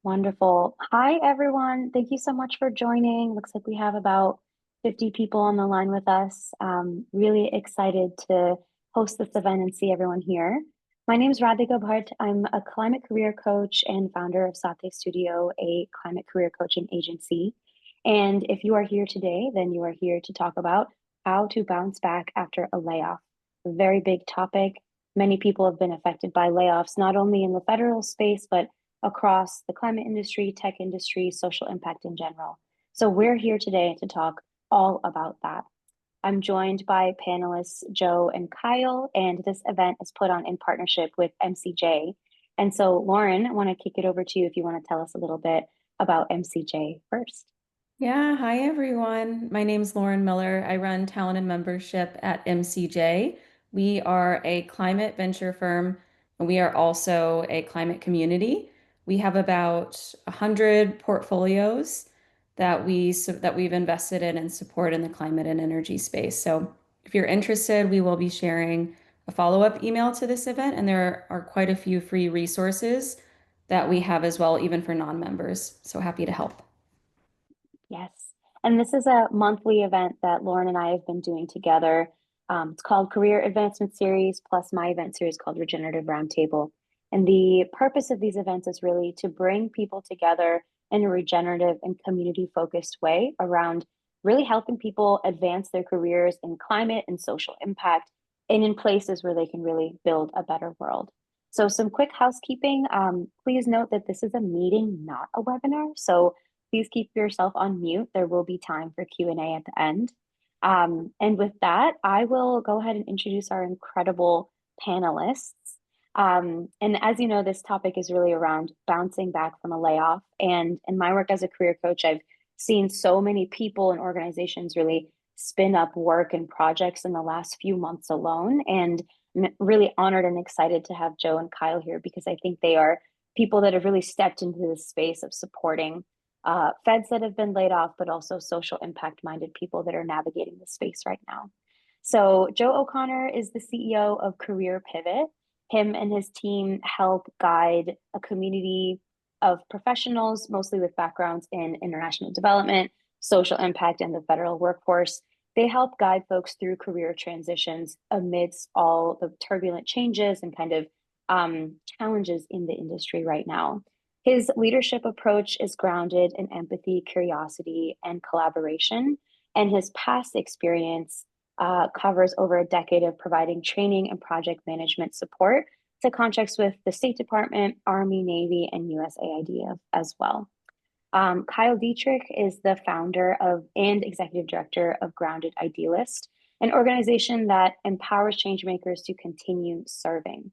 Wonderful. Hi, everyone. Thank you so much for joining. Looks like we have about 50 people on the line with us. Really excited to host this event and see everyone here. My name is Radhika Bhatt. I'm a climate career coach and founder of Satya Studio, a climate career coaching agency. And if you are here today, then you are here to talk about how to bounce back after a layoff. A very big topic. Many people have been affected by layoffs, not only in the federal space, but across the climate industry, tech industry, social impact in general. So we're here today to talk all about that. I'm joined by panelists Joe and Kyle, and this event is put on in partnership with MCJ. And so, Lauren, I want to kick it over to you if you want to tell us a little bit about MCJ first. Yeah, hi everyone. My name's Lauren Miller. I run talent and membership at MCJ. We are a climate venture firm and we are also a climate community. We have about 100 portfolios that we've invested in and support in the climate and energy space. So if you're interested, we will be sharing a follow-up email to this event, and there are quite a few free resources that we have as well, even for non-members. So happy to help. Yes. And this is a monthly event that Lauren and I have been doing together. It's called Career Advancement Series, plus my event series called Regenerative Roundtable. And the purpose of these events is really to bring people together in a regenerative and community focused way around really helping people advance their careers in climate and social impact and in places where they can really build a better world. So, some quick housekeeping. Please note that this is a meeting, not a webinar. So, please keep yourself on mute. There will be time for Q&A at the end. And with that, I will go ahead and introduce our incredible panelists. And as you know, this topic is really around bouncing back from a layoff. And in my work as a career coach, I've seen so many people and organizations really spin up work and projects in the last few months alone. And I'm really honored and excited to have Joe and Kyle here because I think they are people that have really stepped into this space of supporting feds that have been laid off, but also social impact minded people that are navigating the space right now. So, Joe O'Connor is the CEO of Career Pivot. Him and his team help guide a community of professionals, mostly with backgrounds in international development, social impact, and the federal workforce. They help guide folks through career transitions amidst all the turbulent changes and kind of challenges in the industry right now. His leadership approach is grounded in empathy, curiosity, and collaboration. And his past experience covers over a decade of providing training and project management support to contracts with the State Department, Army, Navy, and USAID as well. Kyle Dietrich is the founder of and executive director of Grounded Idealist, an organization that empowers changemakers to continue serving.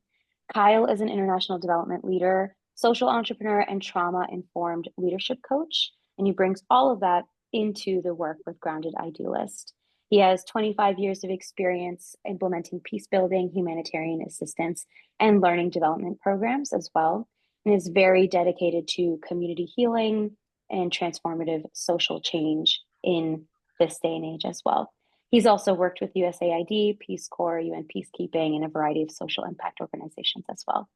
Kyle is an international development leader, social entrepreneur, and trauma informed leadership coach. And he brings all of that into the work with Grounded Idealist. He has 25 years of experience implementing peace building, humanitarian assistance, and learning development programs as well, and is very dedicated to community healing and transformative social change in this day and age as well. He's also worked with USAID, Peace Corps, UN Peacekeeping, and a variety of social impact organizations as well.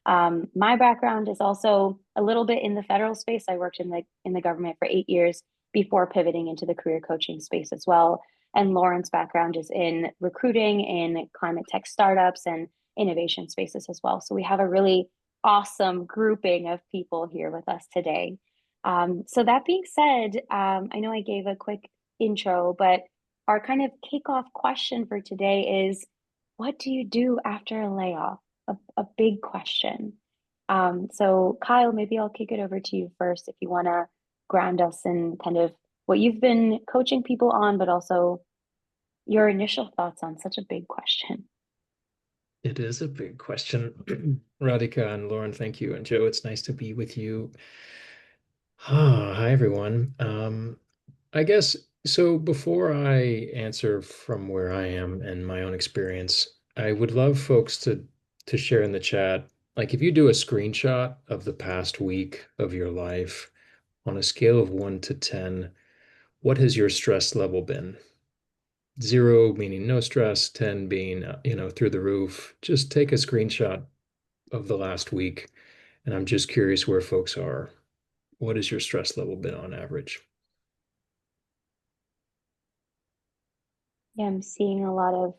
My background is also a little bit in the federal space. I worked in the government for 8 years before pivoting into the career coaching space as well. And Lauren's background is in recruiting in climate tech startups and innovation spaces as well. So we have a really awesome grouping of people here with us today. So that being said, I know I gave a quick intro, but our kind of kickoff question for today is, what do you do after a layoff? A big question. So Kyle, maybe I'll kick it over to you first if you want to ground us in kind of what you've been coaching people on, but also your initial thoughts on such a big question. It is a big question. Radhika and Lauren, thank you. And Joe, it's nice to be with you. Hi, everyone. I guess so. Before I answer from where I am and my own experience, I would love folks to share in the chat, like if you do a screenshot of the past week of your life on a scale of 1 to 10, what has your stress level been? 0 meaning no stress, 10 being, through the roof. Just take a screenshot of the last week, and I'm just curious where folks are. what has your stress level been on average? Yeah, I'm seeing a lot of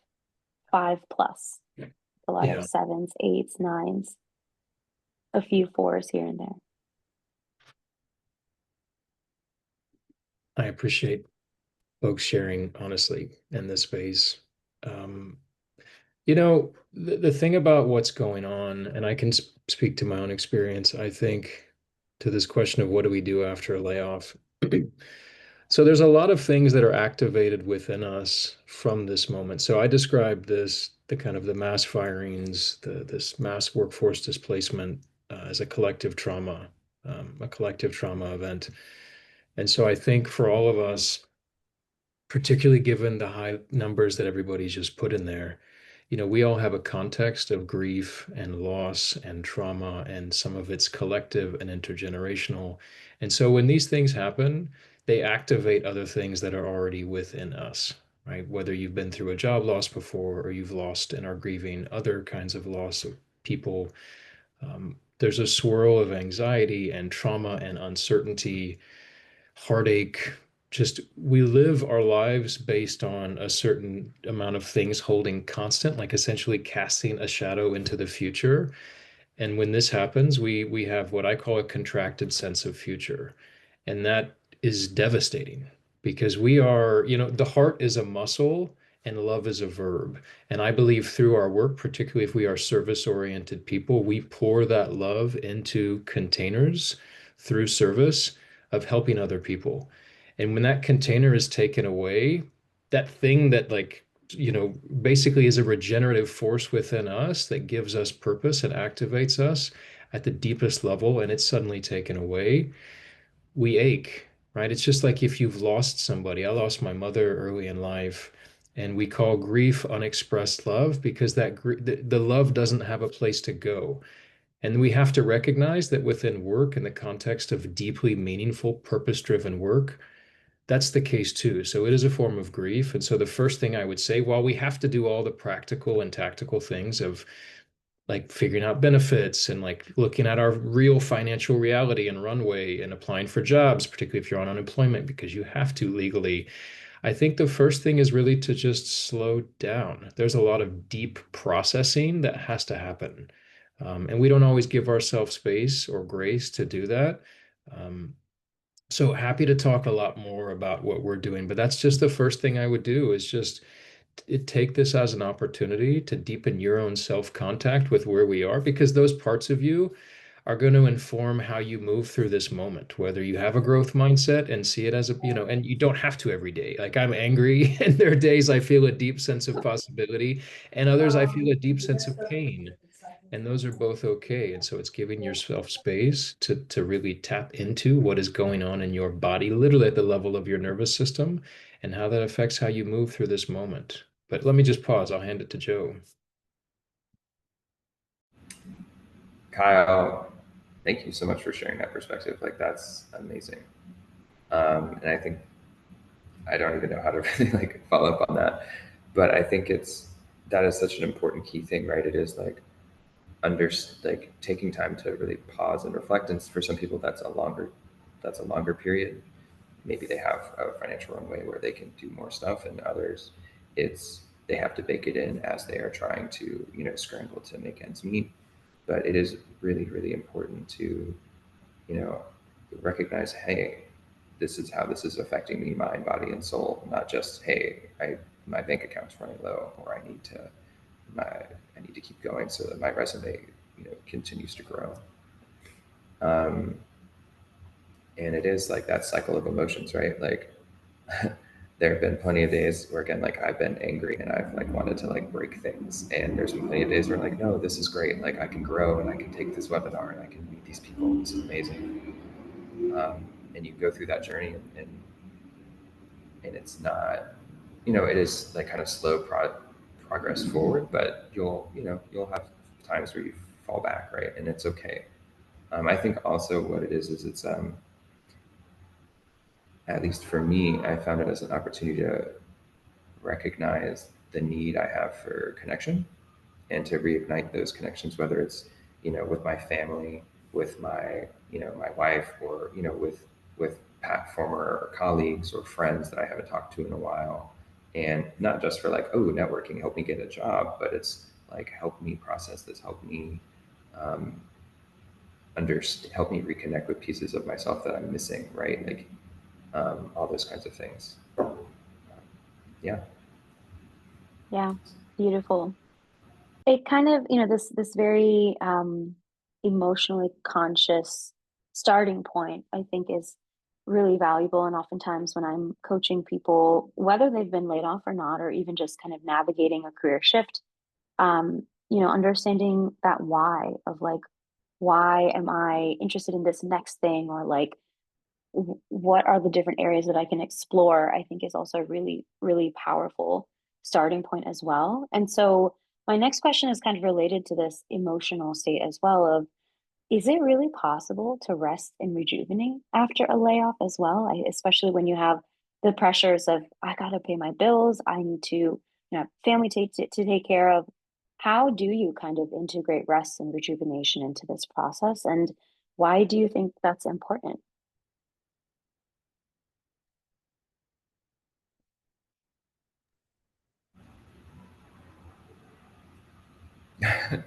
5+, a lot of Yeah, 7s, 8s, 9s, a few 4s here and there. I appreciate folks sharing honestly in this space. Um, the thing about what's going on, and I can speak to my own experience, I think to this question of what do we do after a layoff? So there's a lot of things that are activated within us from this moment. So I described this, the kind of the mass firings, this mass workforce displacement as a collective trauma event. And so I think for all of us, particularly given the high numbers that everybody's just put in there, we all have a context of grief and loss and trauma, and some of it's collective and intergenerational. And so when these things happen, they activate other things that are already within us, right? Whether you've been through a job loss before or you've lost and are grieving other kinds of loss of people, there's a swirl of anxiety and trauma and uncertainty, heartache. Just we live our lives based on a certain amount of things holding constant, like essentially casting a shadow into the future. And when this happens, we have what I call a contracted sense of future. And that is devastating because the heart is a muscle and love is a verb. And I believe through our work, particularly if we are service-oriented people, we pour that love into containers through service of helping other people. And when that container is taken away, that thing that basically is a regenerative force within us that gives us purpose and activates us at the deepest level, and it's suddenly taken away, we ache, right? It's just like if you've lost somebody. I lost my mother early in life, and we call grief unexpressed love because the love doesn't have a place to go. And we have to recognize that within work, in the context of deeply meaningful, purpose-driven work, that's the case too. So it is a form of grief. And so the first thing I would say, while we have to do all the practical and tactical things of like figuring out benefits and like looking at our real financial reality and runway and applying for jobs, particularly if you're on unemployment because you have to legally, I think the first thing is really to just slow down. There's a lot of deep processing that has to happen. And we don't always give ourselves space or grace to do that. Um, so happy to talk a lot more about what we're doing, but that's just the first thing I would do is just take this as an opportunity to deepen your own self-contact with where we are, because those parts of you are going to inform how you move through this moment, whether you have a growth mindset and see it as and you don't have to every day. Like I'm angry and there are days I feel a deep sense of possibility and others I feel a deep sense of pain. And those are both okay. And so it's giving yourself space to really tap into what is going on in your body, literally at the level of your nervous system, and how that affects how you move through this moment. But let me just pause. I'll hand it to Joe. Kyle, thank you so much for sharing that perspective. Like that's amazing. And I think I don't even know how to really like follow up on that, but I think that is such an important key thing, right? It is like under like taking time to really pause and reflect. And for some people, that's a longer period. Maybe they have a financial runway where they can do more stuff, and others, it's they have to bake it in as they are trying to scramble to make ends meet. But it is really really important to you know recognize, hey, this is how this is affecting me, mind, body, and soul, not just, hey, my bank account's running low, or I need to keep going so that my resume continues to grow. Um, and it is like that cycle of emotions, right? Like there have been plenty of days where again, like I've been angry and I've like wanted to like break things, and there's been plenty of days where like, no, this is great, like I can grow and I can take this webinar and I can meet these people, this is amazing. And you go through that journey, and it's not, it is like kind of slow progress forward, but you'll have times where you fall back, right? And it's okay. I think also what it is it's at least for me, I found it as an opportunity to recognize the need I have for connection and to reignite those connections, whether it's with my family, with my, my wife, or, with former colleagues or friends that I haven't talked to in a while. And not just for like, oh, networking, help me get a job, but it's like, help me process this, um, help me reconnect with pieces of myself that I'm missing, right? Like, all those kinds of things. Yeah. Yeah, beautiful. It kind of, this very emotionally conscious starting point, I think, is really valuable. And oftentimes when I'm coaching people, whether they've been laid off or not, or even just kind of navigating a career shift, understanding that why of like, why am I interested in this next thing? Or like, what are the different areas that I can explore, I think is also a really, really powerful starting point as well. And so my next question is kind of related to this emotional state as well of, is it really possible to rest and rejuvenate after a layoff as well? Especially when you have the pressures of, I gotta pay my bills, I need to, family to take care of. How do you kind of integrate rest and rejuvenation into this process? And why do you think that's important?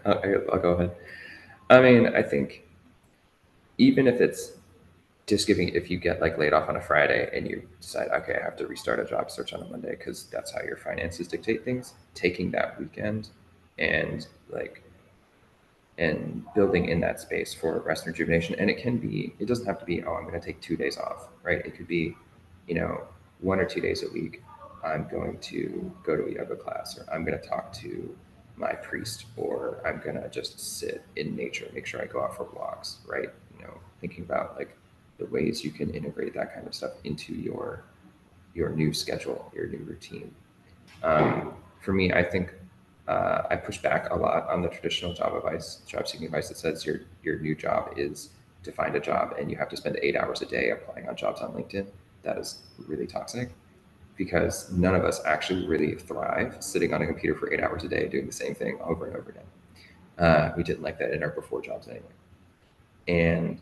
I'll go ahead. I mean, I think even if it's just giving, if you get like laid off on a Friday and you decide, okay, I have to restart a job search on a Monday because that's how your finances dictate things, taking that weekend and like, and building in that space for rest and rejuvenation. And it doesn't have to be, oh, I'm going to take 2 days off, right? It could be, you know, 1 or 2 days a week. I'm going to go to a yoga class, or I'm going to talk to my priest, or I'm going to just sit in nature, make sure I go out for walks, right? Thinking about like the ways you can integrate that kind of stuff into your new schedule, your new routine. For me, I think I push back a lot on the traditional job seeking advice that says your new job is to find a job and you have to spend 8 hours a day applying on jobs on LinkedIn. That is really toxic because none of us actually really thrive sitting on a computer for 8 hours a day doing the same thing over and over again. We didn't like that in our before jobs anyway. And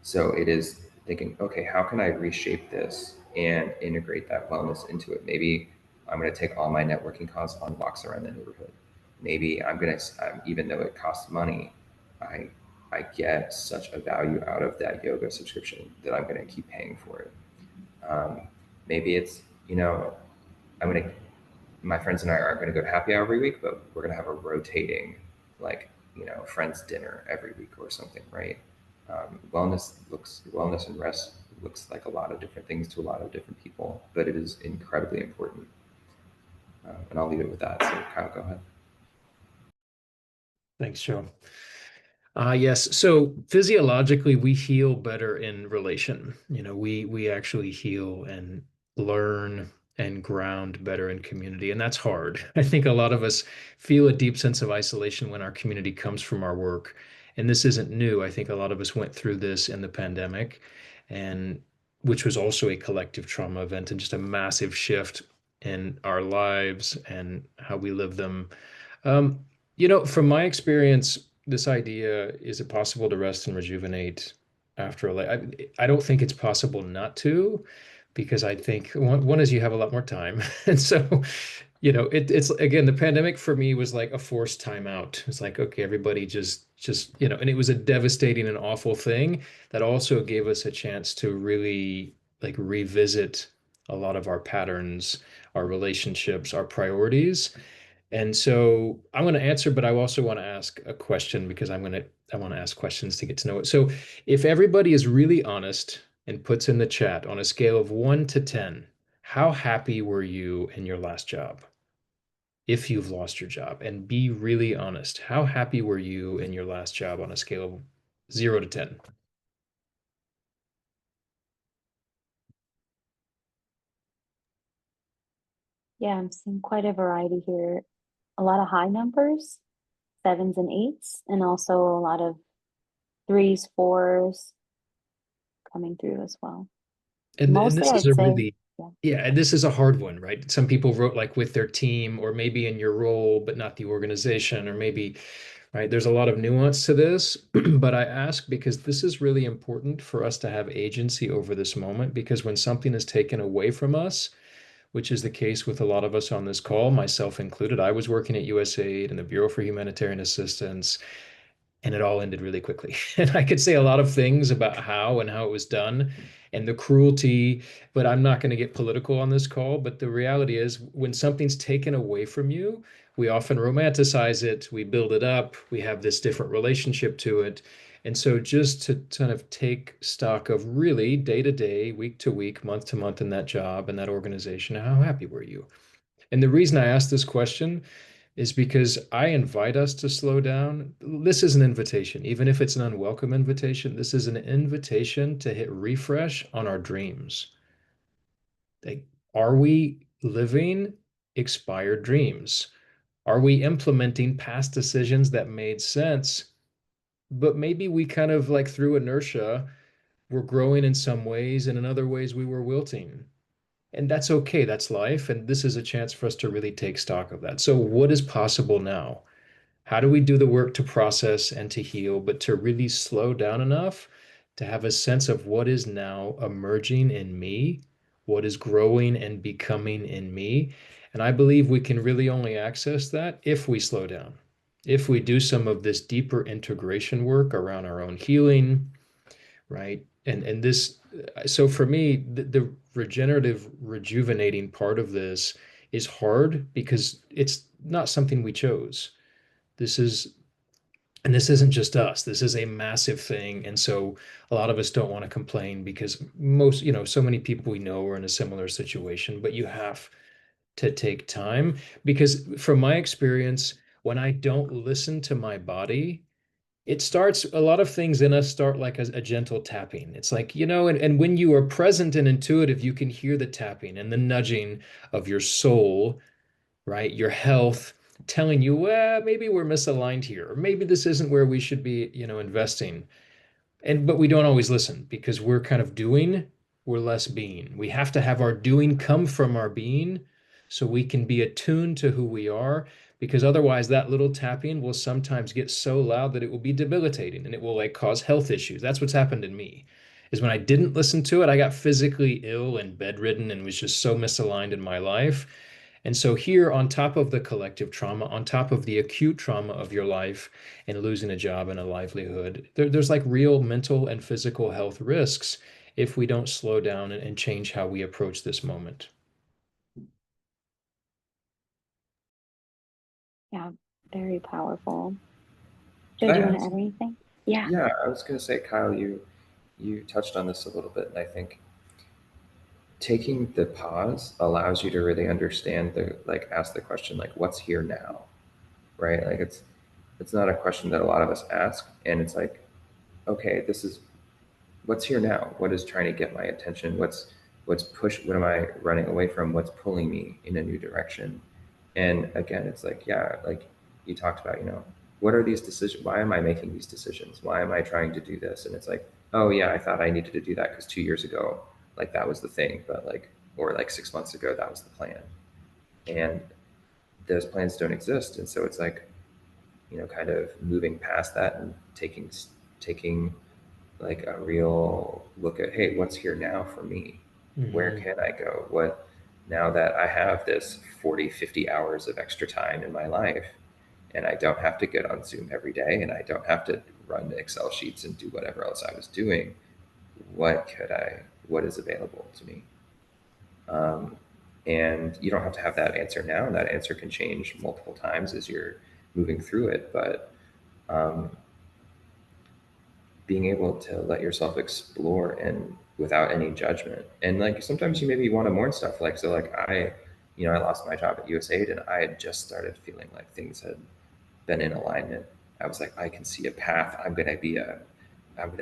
so it is thinking, okay, how can I reshape this and integrate that wellness into it? Maybe I'm going to take all my networking calls on walks around the neighborhood. Maybe I'm going to, even though it costs money, I I get such a value out of that yoga subscription that I'm going to keep paying for it. Maybe it's, I'm going to, my friends and I aren't going to go to happy hour every week, but we're going to have a rotating, like, friends dinner every week or something, right? Wellness and rest looks like a lot of different things to a lot of different people, but it is incredibly important. And I'll leave it with that. So Kyle, go ahead. Thanks, Joe. Yes. So physiologically, we heal better in relation. We actually heal and learn and ground better in community, and that's hard. I think a lot of us feel a deep sense of isolation when our community comes from our work, and this isn't new. I think a lot of us went through this in the pandemic, and which was also a collective trauma event and just a massive shift in our lives and how we live them. Um, from my experience, this idea, is it possible to rest and rejuvenate after a I don't think it's possible not to, because I think one is you have a lot more time. And so, it's again, the pandemic for me was like a forced timeout. It's like, okay, everybody just, and it was a devastating and awful thing that also gave us a chance to really like revisit a lot of our patterns, our relationships, our priorities. And so I'm going to answer, but I also want to ask a question because I want to ask questions to get to know it. So if everybody is really honest and puts in the chat on a scale of 1 to 10, how happy were you in your last job? If you've lost your job, and be really honest, how happy were you in your last job on a scale of 0 to 10? Yeah, I'm seeing quite a variety here. A lot of high numbers, sevens and eights, and also a lot of threes, fours coming through as well. And Mostly, this is I'd a say, really, yeah. yeah, and this is a hard one, right? Some people wrote like with their team or maybe in your role, but not the organization, or maybe right? There's a lot of nuance to this, but I ask because this is really important for us to have agency over this moment, because when something is taken away from us, which is the case with a lot of us on this call, myself included. I was working at USAID and the Bureau for Humanitarian Assistance, and it all ended really quickly. And I could say a lot of things about how and how it was done and the cruelty, but I'm not going to get political on this call. But the reality is, when something's taken away from you, we often romanticize it, we build it up, we have this different relationship to it. And so, just to kind of take stock of really day to day, week to week, month to month in that job and that organization, how happy were you? And the reason I asked this question is because I invite us to slow down. This is an invitation, even if it's an unwelcome invitation. This is an invitation to hit refresh on our dreams. Like, are we living expired dreams? Are we implementing past decisions that made sense, but maybe we kind of like through inertia, we're growing in some ways, and in other ways we were wilting. And that's okay. That's life. And this is a chance for us to really take stock of that. So, what is possible now? How do we do the work to process and to heal, but to really slow down enough to have a sense of what is now emerging in me, what is growing and becoming in me? And I believe we can really only access that if we slow down, if we do some of this deeper integration work around our own healing, right? And this, so for me, the regenerative, rejuvenating part of this is hard because it's not something we chose. This is, and this isn't just us. This is a massive thing. And so a lot of us don't want to complain because most, so many people we know are in a similar situation, but you have to take time because from my experience, when I don't listen to my body, it starts, a lot of things in us start like a gentle tapping. It's like, and when you are present and intuitive, you can hear the tapping and the nudging of your soul, right? Your health telling you, well, maybe we're misaligned here, or maybe this isn't where we should be, investing. But we don't always listen because we're kind of doing, we're less being. We have to have our doing come from our being so we can be attuned to who we are, because otherwise that little tapping will sometimes get so loud that it will be debilitating and it will like cause health issues. That's what's happened in me. Is when I didn't listen to it, I got physically ill and bedridden and was just so misaligned in my life. And so, here, on top of the collective trauma, on top of the acute trauma of your life and losing a job and a livelihood, there's like real mental and physical health risks if we don't slow down and change how we approach this moment. Yeah, very powerful. Joe, Could do I you want to ask? add anything? Yeah. Yeah, I was going to say, Kyle, you touched on this a little bit, and I think taking the pause allows you to really understand the like ask the question like what's here now, right? Like it's not a question that a lot of us ask, and it's like, okay, this is what's here now. What is trying to get my attention? What's push? What am I running away from? What's pulling me in a new direction? And again, it's like, yeah, like you talked about, what are these decisions? Why am I making these decisions? Why am I trying to do this? And it's like, oh yeah, I thought I needed to do that because 2 years ago, like that was the thing, but like, or like 6 months ago, that was the plan. And those plans don't exist. And so it's like, kind of moving past that and taking like a real look at, hey, what's here now for me? Where Mhm. can I go? What, now that I have this 40, 50 hours of extra time in my life, and I don't have to get on Zoom every day, and I don't have to run Excel sheets and do whatever else I was doing, what is available to me? Um, and you don't have to have that answer now. And that answer can change multiple times as you're moving through it. But um, being able to let yourself explore and without any judgment. And like sometimes you maybe want to mourn stuff. Like so like I lost my job at USAID and I had just started feeling like things had been in alignment. I was like, I can see a path. I'm gonna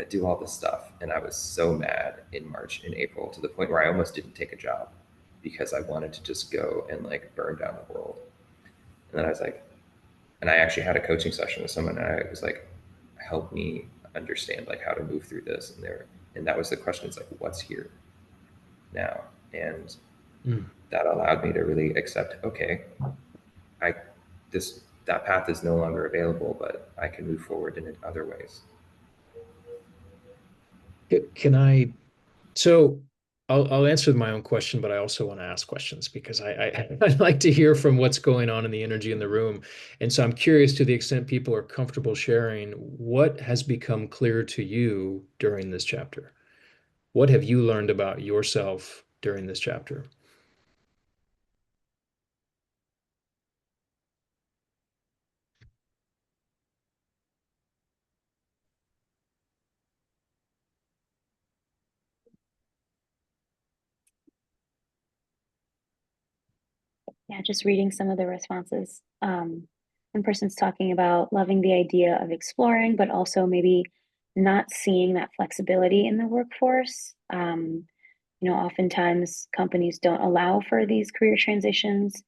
do all this stuff. And I was so mad in March and April to the point where I almost didn't take a job because I wanted to just go and like burn down the world. And then I was like, and I actually had a coaching session with someone and I was like, help me understand like how to move through this. And that was the question. It's like, what's here now? And Mm. that allowed me to really accept, okay, I, this that path is no longer available, but I can move forward in other ways. Can I, so I'll answer my own question, but I also want to ask questions because I'd like to hear from what's going on in the energy in the room. And so I'm curious, to the extent people are comfortable sharing, what has become clear to you during this chapter? What have you learned about yourself during this chapter? Yeah, just reading some of the responses. One person's talking about loving the idea of exploring, but also maybe not seeing that flexibility in the workforce. Oftentimes companies don't allow for these career transitions.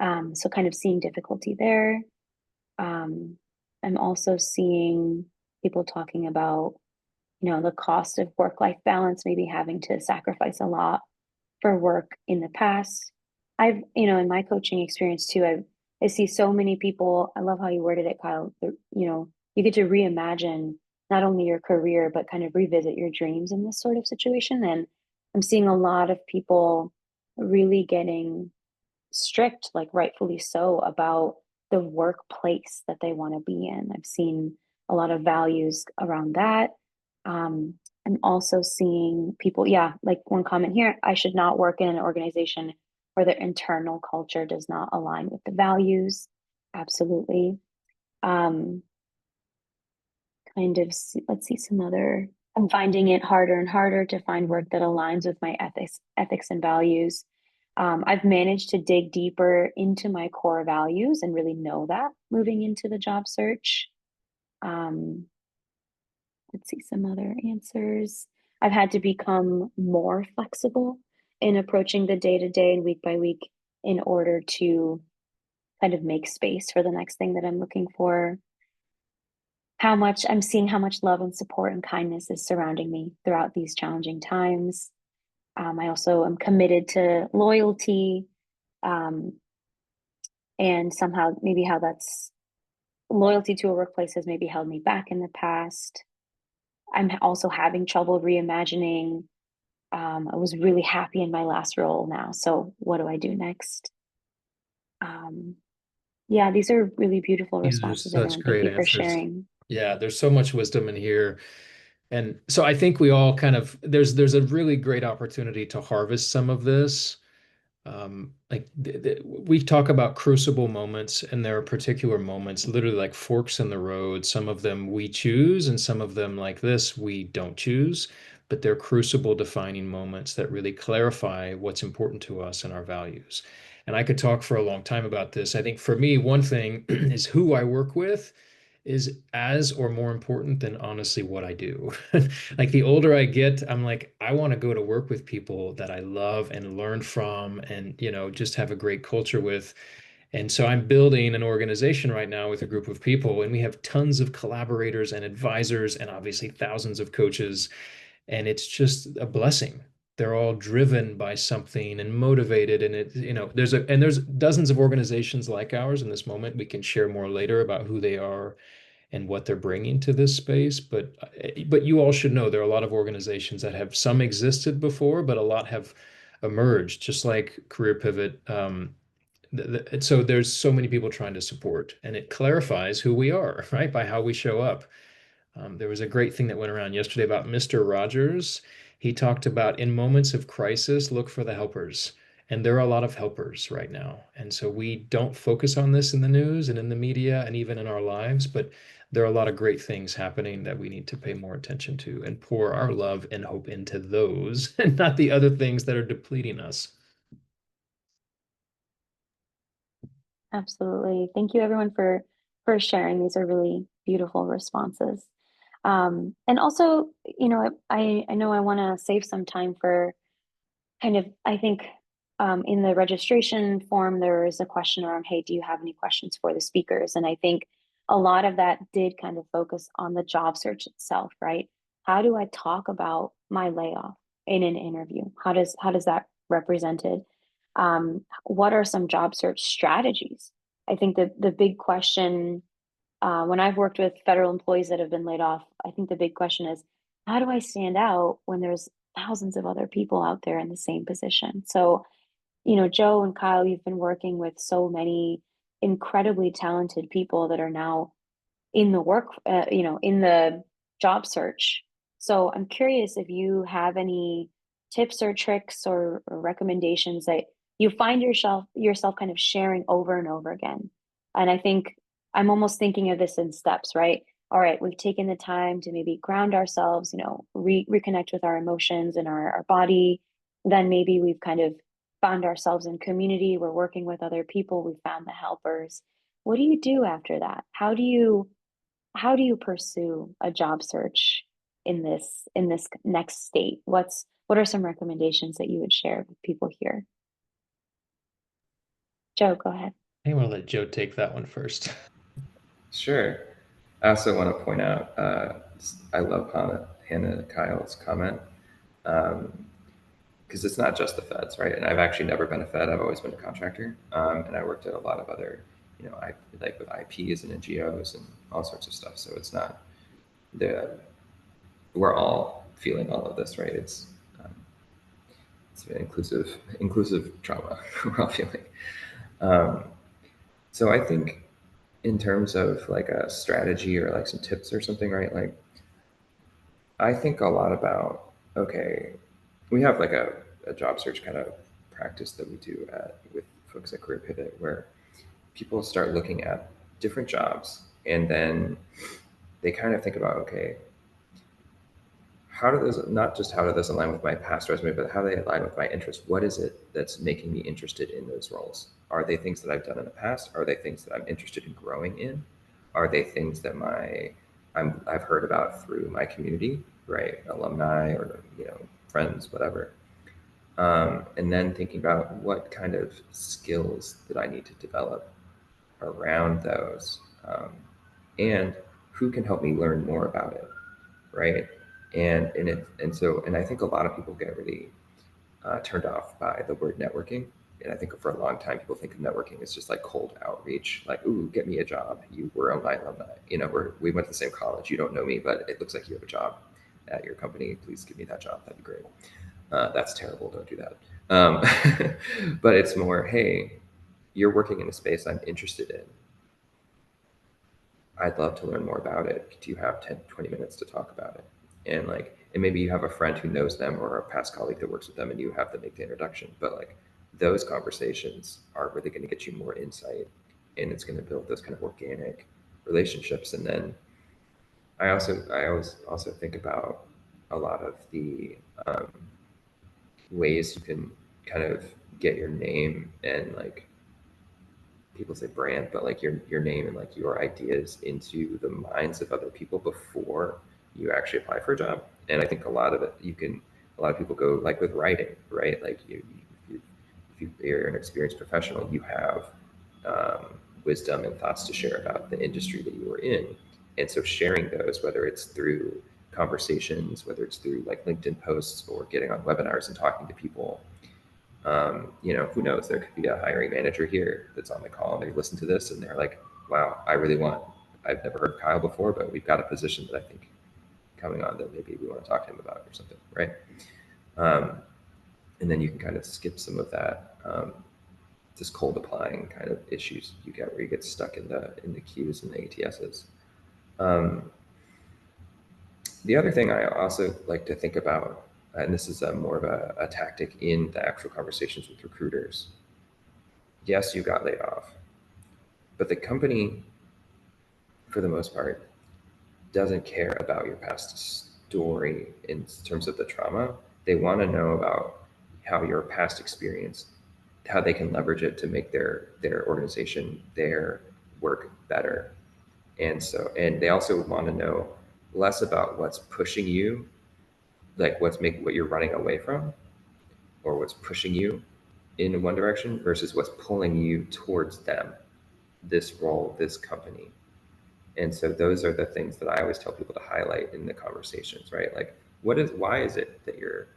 So kind of seeing difficulty there. I'm also seeing people talking about, the cost of work-life balance, maybe having to sacrifice a lot for work in the past. In my coaching experience too, I see so many people. I love how you worded it, Kyle. You get to reimagine not only your career, but kind of revisit your dreams in this sort of situation. And I'm seeing a lot of people really getting strict, like rightfully so, about the workplace that they want to be in. I've seen a lot of values around that. I'm also seeing people, yeah, like one comment here, I should not work in an organization where the internal culture does not align with the values. Absolutely. Um, let's see some other. I'm finding it harder and harder to find work that aligns with my ethics and values. I've managed to dig deeper into my core values and really know that moving into the job search. Um, let's see some other answers. I've had to become more flexible in approaching the day to day and week by week in order to kind of make space for the next thing that I'm looking for. I'm seeing how much love and support and kindness is surrounding me throughout these challenging times. I also am committed to loyalty, um, and somehow maybe how that's loyalty to a workplace has maybe held me back in the past. I'm also having trouble reimagining. I was really happy in my last role now. So what do I do next? Yeah, these are really beautiful These are responses, such everyone. Thank great you for answers. sharing. Yeah, there's so much wisdom in here. And so I think we all kind of, there's a really great opportunity to harvest some of this. We talk about crucible moments, and there are particular moments, literally like forks in the road. Some of them we choose, and some of them, like this, we don't choose. But they're crucible defining moments that really clarify what's important to us and our values. And I could talk for a long time about this. I think for me, one thing is who I work with is as or more important than honestly what I do. Like the older I get, I'm like, I want to go to work with people that I love and learn from and, just have a great culture with. And so I'm building an organization right now with a group of people, and we have tons of collaborators and advisors and obviously thousands of coaches. And it's just a blessing. They're all driven by something and motivated. And there's dozens of organizations like ours in this moment. We can share more later about who they are and what they're bringing to this space. But you all should know there are a lot of organizations that have some existed before, but a lot have emerged, just like Career Pivot. So there's so many people trying to support, and it clarifies who we are, right, by how we show up. There was a great thing that went around yesterday about Mr. Rogers. He talked about in moments of crisis, look for the helpers. And there are a lot of helpers right now. And so we don't focus on this in the news and in the media and even in our lives, but there are a lot of great things happening that we need to pay more attention to and pour our love and hope into those and not the other things that are depleting us. Absolutely. Thank you everyone for sharing. These are really beautiful responses. And also, I know I want to save some time for kind of, I think, in the registration form, there is a question around, hey, do you have any questions for the speakers? And I think a lot of that did kind of focus on the job search itself, right? How do I talk about my layoff in an interview? How does that represented? What are some job search strategies? I think the big question, when I've worked with federal employees that have been laid off, I think the big question is, how do I stand out when there's thousands of other people out there in the same position? So, Joe and Kyle, you've been working with so many incredibly talented people that are now in the work, in the job search. So I'm curious if you have any tips or tricks or recommendations that you find yourself kind of sharing over and over again. And I think I'm almost thinking of this in steps, right? All right, we've taken the time to maybe ground ourselves, reconnect with our emotions and our body. Then maybe we've kind of found ourselves in community. We're working with other people. We found the helpers. What do you do after that? How do you pursue a job search in this next state? What are some recommendations that you would share with people here? Joe, go ahead. I want to let Joe take that one first. Sure. I also want to point out, I love Hannah Kyle's comment, because it's not just the feds, right? And I've actually never been a fed. I've always been a contractor, and I worked at a lot of other, I like with IPs and NGOs and all sorts of stuff. So it's not the we're all feeling all of this, right? Um, it's an inclusive trauma we're all feeling. Um, so I think in terms of like a strategy or like some tips or something, right? Like I think a lot about, okay, we have like a job search kind of practice that we do with folks at Career Pivot where people start looking at different jobs and then they kind of think about, okay, how do those, not just how do those align with my past resume, but how they align with my interests? What is it that's making me interested in those roles? Are they things that I've done in the past? Are they things that I'm interested in growing in? Are they things that I've heard about through my community, right? Alumni or friends, whatever. And then thinking about what kind of skills that I need to develop around those, and who can help me learn more about it, right? And I think a lot of people get really turned off by the word networking. And I think for a long time, people think of networking as just like cold outreach, like, ooh, get me a job. You were my alumni. We went to the same college. You don't know me, but it looks like you have a job at your company. Please give me that job. That'd be great. That's terrible. Don't do that. But it's more, hey, you're working in a space I'm interested in. I'd love to learn more about it. Do you have 10, 20 minutes to talk about it? And maybe you have a friend who knows them or a past colleague that works with them and you have to make the introduction. But like those conversations are really going to get you more insight and it's going to build those kind of organic relationships. And then I always also think about a lot of the ways you can kind of get your name and like people say brand, but like your name and like your ideas into the minds of other people before you actually apply for a job. And I think a lot of people go like with writing, right? Like if you're an experienced professional, you have wisdom and thoughts to share about the industry that you were in. And so sharing those, whether it's through conversations, whether it's through like LinkedIn posts or getting on webinars and talking to people, who knows? There could be a hiring manager here that's on the call and they listen to this and they're like, wow, I've never heard of Kyle before, but we've got a position that I think coming on that maybe we want to talk to him about or something, right? And then you can kind of skip some of that, just cold applying kind of issues you get where you get stuck in the queues and the ATSs. The other thing I also like to think about, and this is more of a tactic in the actual conversations with recruiters. Yes, you got laid off, but the company, for the most part, doesn't care about your past story in terms of the trauma. They want to know about how your past experience, how they can leverage it to make their organization, their work better. And they also want to know less about what's pushing you, like what you're running away from, or what's pushing you in one direction versus what's pulling you towards them, this role, this company. And so those are the things that I always tell people to highlight in the conversations, right? Like why is it that you're,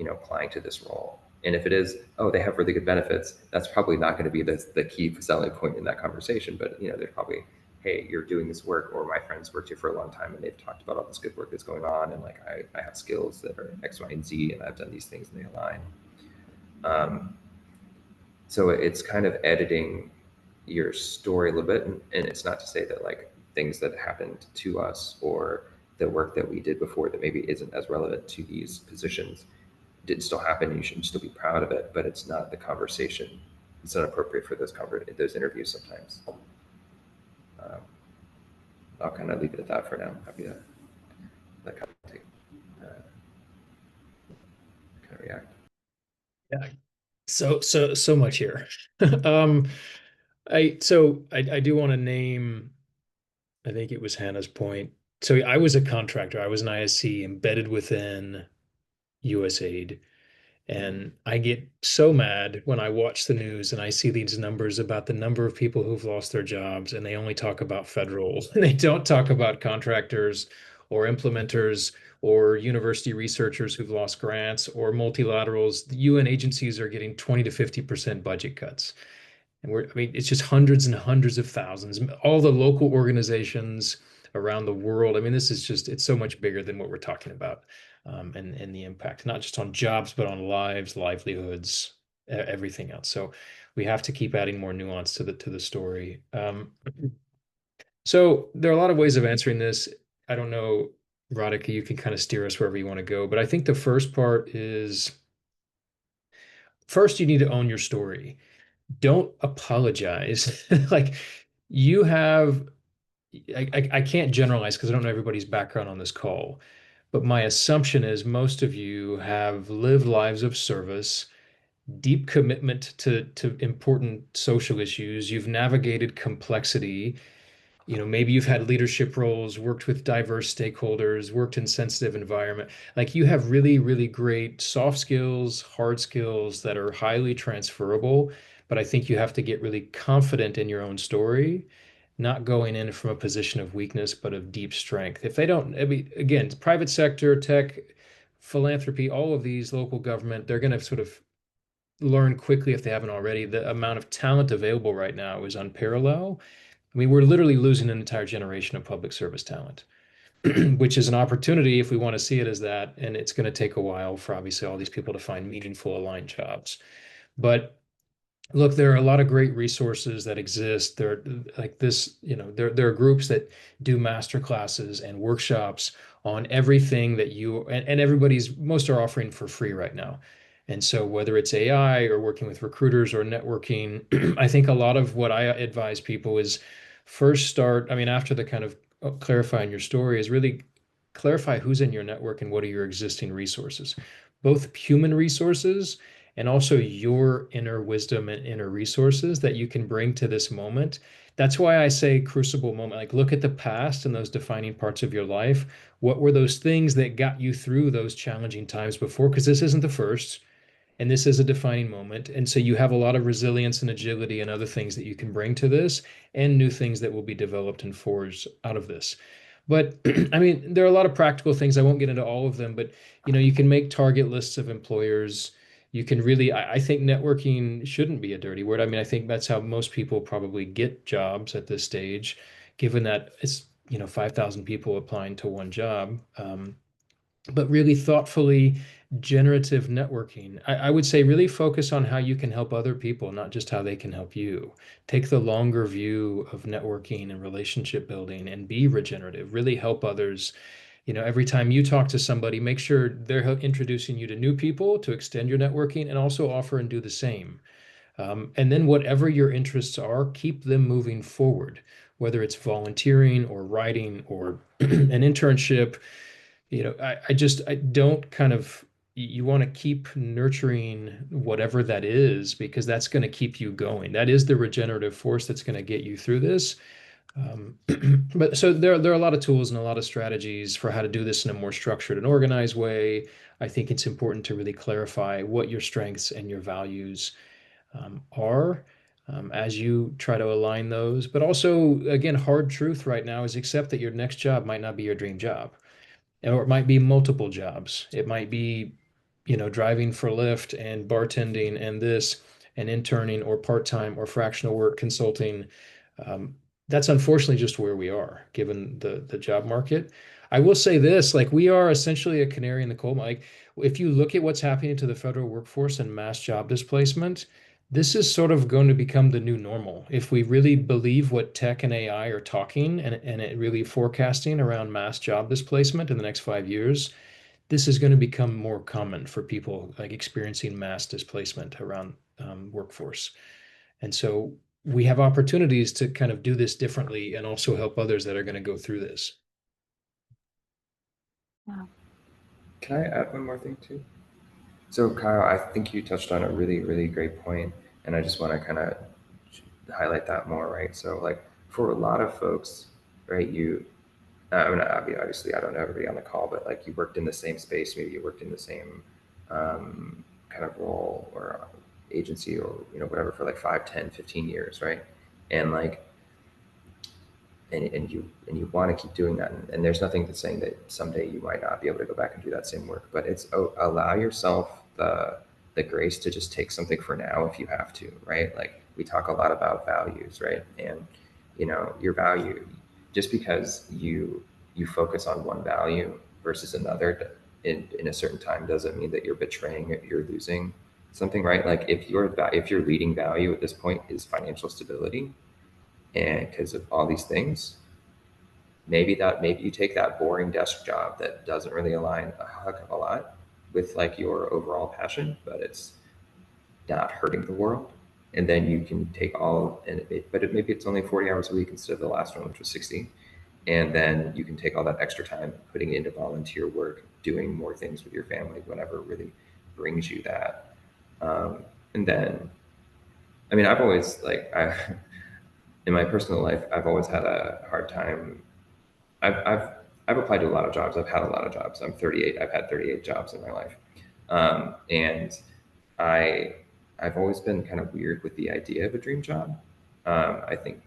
applying to this role? And if it is, oh, they have really good benefits, that's probably not going to be the key selling point in that conversation. But they're probably, hey, you're doing this work, or my friends worked here for a long time and they've talked about all this good work that's going on, and like I have skills that are X, Y, and Z, and I've done these things and they align. So it's kind of editing your story a little bit, and it's not to say that like things that happened to us or the work that we did before that maybe isn't as relevant to these positions did still happen. You should still be proud of it, but it's not the conversation. It's not appropriate for those interviews sometimes. I'll kind of leave it at that for now. Happy to let kind of take, kind of react. Yeah. So much here. Um, I do want to name, I think it was Hannah's point. So I was a contractor. I was an ISC embedded within USAID. And I get so mad when I watch the news and I see these numbers about the number of people who've lost their jobs, and they only talk about federal, and they don't talk about contractors or implementers or university researchers who've lost grants or multilaterals. The UN agencies are getting 20 to 50% budget cuts. And I mean, it's just hundreds and hundreds of thousands, all the local organizations around the world. I mean, it's so much bigger than what we're talking about, and the impact, not just on jobs, but on lives, livelihoods, everything else. So we have to keep adding more nuance to the story. So there are a lot of ways of answering this. I don't know, Radhika, you can kind of steer us wherever you want to go, but I think the first part is, first, you need to own your story. Don't apologize. Like, you have, I can't generalize because I don't know everybody's background on this call, but my assumption is most of you have lived lives of service, deep commitment to important social issues. You've navigated complexity. Maybe you've had leadership roles, worked with diverse stakeholders, worked in sensitive environment. Like, you have really, really great soft skills, hard skills that are highly transferable. But I think you have to get really confident in your own story, not going in from a position of weakness, but of deep strength. If they don't, I mean, again, private sector, tech, philanthropy, all of these, local government, they're going to sort of learn quickly, if they haven't already. The amount of talent available right now is unparalleled. I mean, we're literally losing an entire generation of public service talent, which is an opportunity if we want to see it as that. And it's going to take a while for obviously all these people to find meaningful aligned jobs. But look, there are a lot of great resources that exist. There, like this, there are groups that do master classes and workshops on everything that and most are offering for free right now. And so whether it's AI or working with recruiters or networking, I think a lot of what I advise people is first start, I mean, after the kind of clarifying your story, is really clarify who's in your network and what are your existing resources, both human resources and also your inner wisdom and inner resources that you can bring to this moment. That's why I say crucible moment. Like, look at the past and those defining parts of your life. What were those things that got you through those challenging times before? Because this isn't the first, and this is a defining moment. And so you have a lot of resilience and agility and other things that you can bring to this, and new things that will be developed and forged out of this. But I mean, there are a lot of practical things. I won't get into all of them, but you can make target lists of employers. You can really, I think networking shouldn't be a dirty word. I mean, I think that's how most people probably get jobs at this stage, given that it's 5,000 people applying to one job. But really thoughtfully generative networking. I would say really focus on how you can help other people, not just how they can help you. Take the longer view of networking and relationship building and be regenerative. Really help others. Every time you talk to somebody, make sure they're introducing you to new people to extend your networking, and also offer and do the same. And then whatever your interests are, keep them moving forward, whether it's volunteering or writing or an internship. I don't kind of, you want to keep nurturing whatever that is, because that's going to keep you going. That is the regenerative force that's going to get you through this. But so there are a lot of tools and a lot of strategies for how to do this in a more structured and organized way. I think it's important to really clarify what your strengths and your values are, as you try to align those. But also, again, hard truth right now is accept that your next job might not be your dream job, or it might be multiple jobs. It might be, driving for Lyft and bartending and this and interning or part-time or fractional work consulting. Um, that's unfortunately just where we are given the job market. I will say this, like we are essentially a canary in the coal mine. Like if you look at what's happening to the federal workforce and mass job displacement, this is sort of going to become the new normal. If we really believe what tech and AI are talking and it really forecasting around mass job displacement in the next 5 years, this is going to become more common for people like experiencing mass displacement around workforce. And so we have opportunities to kind of do this differently and also help others that are going to go through this. Wow. Can I add one more thing too? So Kyle, I think you touched on a really, really great point, and I just want to kind of highlight that more, right? So like for a lot of folks, right, I mean, obviously I don't know everybody on the call, but like you worked in the same space, maybe you worked in the same kind of role or agency or, whatever for like 5, 10, 15 years, right? And like, and you want to keep doing that. And there's nothing that's saying that someday you might not be able to go back and do that same work, but it's allow yourself the grace to just take something for now if you have to, right? Like we talk a lot about values, right? And your value, just because you focus on one value versus another in a certain time doesn't mean that you're betraying it, you're losing something, right? Like if your leading value at this point is financial stability, and because of all these things, maybe you take that boring desk job that doesn't really align a heck of a lot with like your overall passion, but it's not hurting the world. And then you can take all, maybe it's only 40 hours a week instead of the last one, which was 60. And then you can take all that extra time putting it into volunteer work, doing more things with your family, whatever really brings you that. And then, I mean, I've always in my personal life, I've always had a hard time. I've applied to a lot of jobs. I've had a lot of jobs. I'm 38. I've had 38 jobs in my life, and I I've always been kind of weird with the idea of a dream job. I think,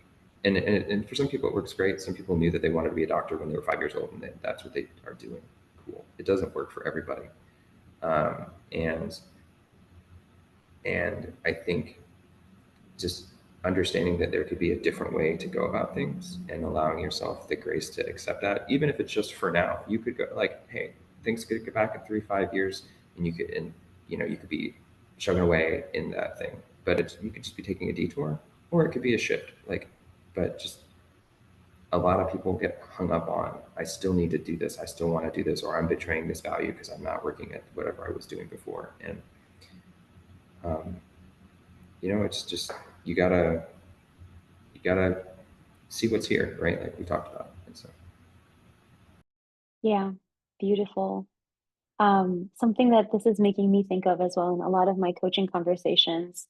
and for some people it works great. Some people knew that they wanted to be a doctor when they were 5 years old, and that's what they are doing. Cool. It doesn't work for everybody, um, and and I think just understanding that there could be a different way to go about things and allowing yourself the grace to accept that, even if it's just for now. You could go like, hey, things could get back in 3, 5 years, and you could be chugging away in that thing. But you could just be taking a detour, or it could be a shift. But just a lot of people get hung up on, I still need to do this, I still want to do this, or I'm betraying this value because I'm not working at whatever I was doing before. And um, it's just you gotta see what's here, right? Like we talked about. And so, Yeah, beautiful. Something that this is making me think of as well in a lot of my coaching conversations.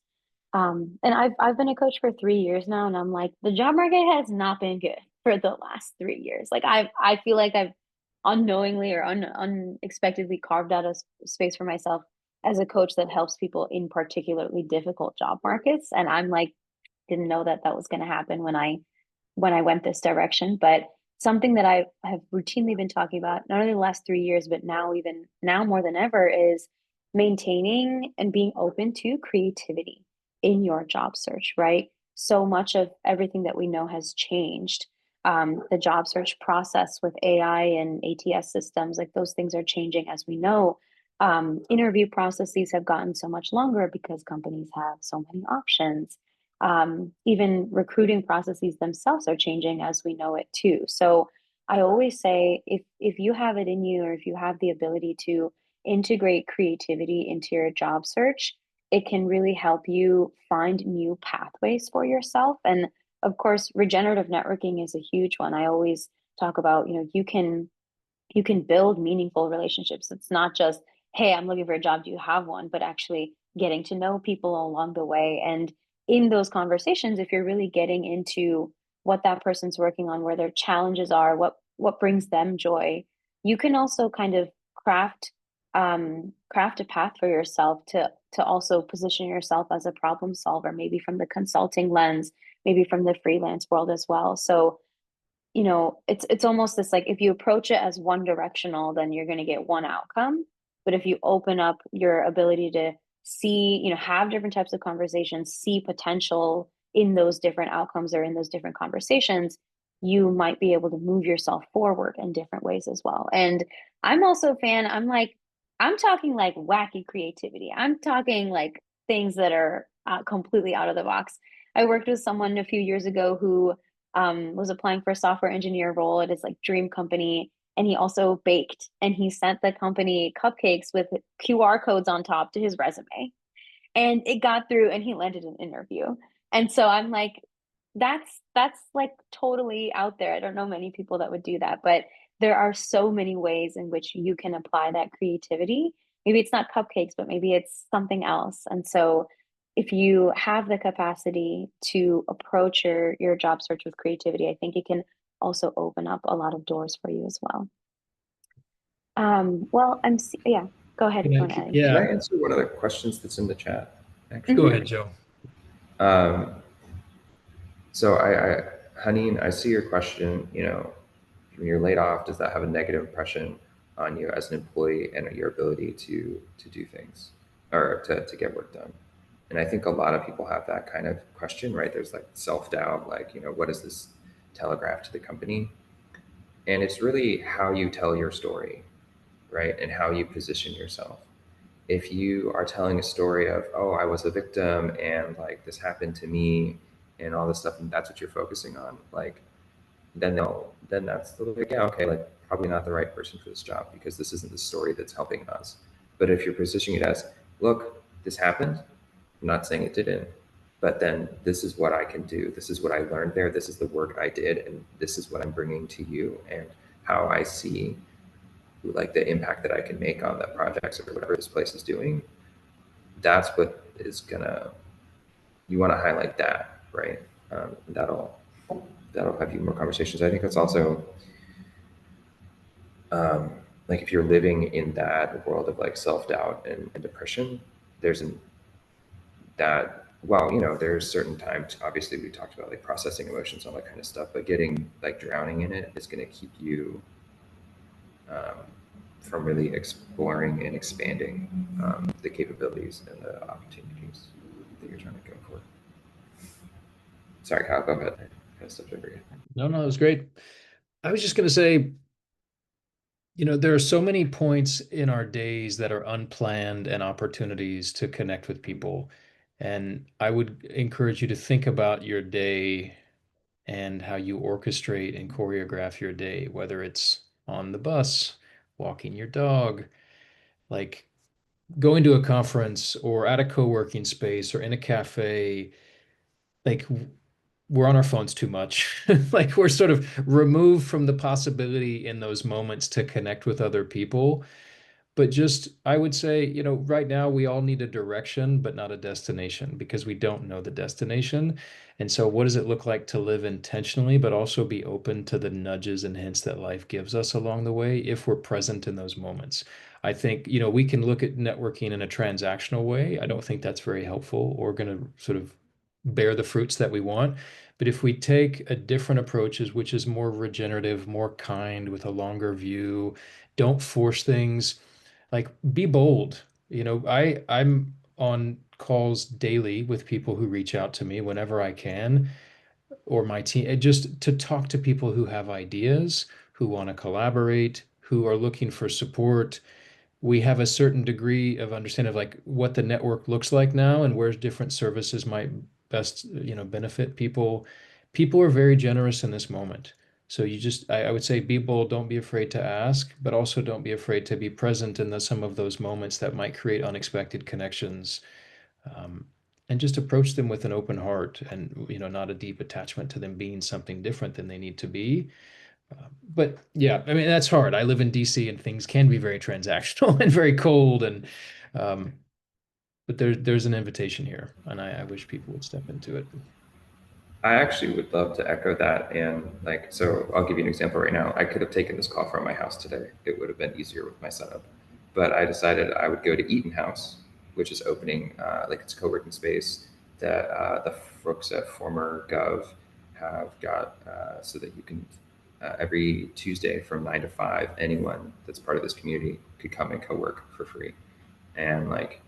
And I've been a coach for 3 years now, and I'm like, the job market has not been good for the last 3 years. Like I feel like I've unknowingly or unexpectedly carved out a space for myself as a coach that helps people in particularly difficult job markets. And I'm like, didn't know that that was going to happen when I went this direction. But something that I have routinely been talking about, not only the last 3 years, but even now more than ever, is maintaining and being open to creativity in your job search, right? So much of everything that we know has changed. The job search process with AI and ATS systems, like those things are changing as we know. Interview processes have gotten so much longer because companies have so many options. Even recruiting processes themselves are changing as we know it too. So I always say if you have it in you, or if you have the ability to integrate creativity into your job search, it can really help you find new pathways for yourself. And of course, regenerative networking is a huge one. I always talk about, you can build meaningful relationships. It's not just, hey, I'm looking for a job, do you have one? But actually getting to know people along the way. And in those conversations, if you're really getting into what that person's working on, where their challenges are, what brings them joy, you can also kind of craft a path for yourself to also position yourself as a problem solver, maybe from the consulting lens, maybe from the freelance world as well. So it's almost this, like, if you approach it as one directional, then you're going to get one outcome. But if you open up your ability to see, have different types of conversations, see potential in those different outcomes or in those different conversations, you might be able to move yourself forward in different ways as well. And I'm also a fan, I'm talking like wacky creativity. I'm talking like things that are completely out of the box. I worked with someone a few years ago who was applying for a software engineer role at his like dream company, and he also baked, and he sent the company cupcakes with QR codes on top to his resume, and it got through, and he landed an interview. And so I'm like, that's like totally out there. I don't know many people that would do that, but there are so many ways in which you can apply that creativity. Maybe it's not cupcakes, but maybe it's something else. And so if you have the capacity to approach your job search with creativity, I think it can also open up a lot of doors for you as well. Well, yeah, go ahead if you want to add anything. Can I Yeah, answer one of the questions that's in the chat? go ahead, Joe. So Haneen, I see your question, when you're laid off, does that have a negative impression on you as an employee and your ability to do things or to get work done? And I think a lot of people have that kind of question, right? There's like self-doubt, like, what does this telegraph to the company? And it's really how you tell your story, right? And how you position yourself. If you are telling a story of, oh, I was a victim and like this happened to me and all this stuff, and that's what you're focusing on, like, then that's a little bit, yeah, okay, like probably not the right person for this job because this isn't the story that's helping us. But if you're positioning it as, look, this happened, I'm not saying it didn't, but then this is what I can do. This is what I learned there. This is the work I did, and this is what I'm bringing to you, and how I see like the impact that I can make on the projects or whatever this place is doing. That's what is gonna, you want to highlight that, right? That'll have you more conversations. I think that's also like if you're living in that world of like self-doubt and depression, there's that, well, there's certain times, obviously we talked about like processing emotions, all that kind of stuff, but getting like drowning in it is going to keep you from really exploring and expanding the capabilities and the opportunities that you're trying to go for. Sorry, Kyle, go ahead. I kind of stepped over you. No, it was great. I was just going to say, there are so many points in our days that are unplanned and opportunities to connect with people. And I would encourage you to think about your day and how you orchestrate and choreograph your day, whether it's on the bus, walking your dog, like going to a conference or at a co-working space or in a cafe. Like we're on our phones too much. Like we're sort of removed from the possibility in those moments to connect with other people. But just, I would say, right now we all need a direction, but not a destination because we don't know the destination. And so, what does it look like to live intentionally, but also be open to the nudges and hints that life gives us along the way if we're present in those moments? I think, we can look at networking in a transactional way. I don't think that's very helpful or going to sort of bear the fruits that we want. But if we take a different approaches, which is more regenerative, more kind, with a longer view, don't force things, like be bold. I'm on calls daily with people who reach out to me whenever I can, or my team, just to talk to people who have ideas, who want to collaborate, who are looking for support. We have a certain degree of understanding of like what the network looks like now and where different services might best, benefit people. People are very generous in this moment. So I would say be bold, don't be afraid to ask, but also don't be afraid to be present in some of those moments that might create unexpected connections. And just approach them with an open heart and, not a deep attachment to them being something different than they need to be. But yeah, I mean, that's hard. I live in DC and things can be very transactional and very cold. Um, but there's an invitation here, and I wish people would step into it. I actually would love to echo that. And like, so I'll give you an example right now. I could have taken this call from my house today. It would have been easier with my setup. But I decided I would go to Eaton House, which is opening, like it's a co-working space that the folks at former Gov have got so that you can every Tuesday from 9 to 5, anyone that's part of this community could come and co-work for free. And like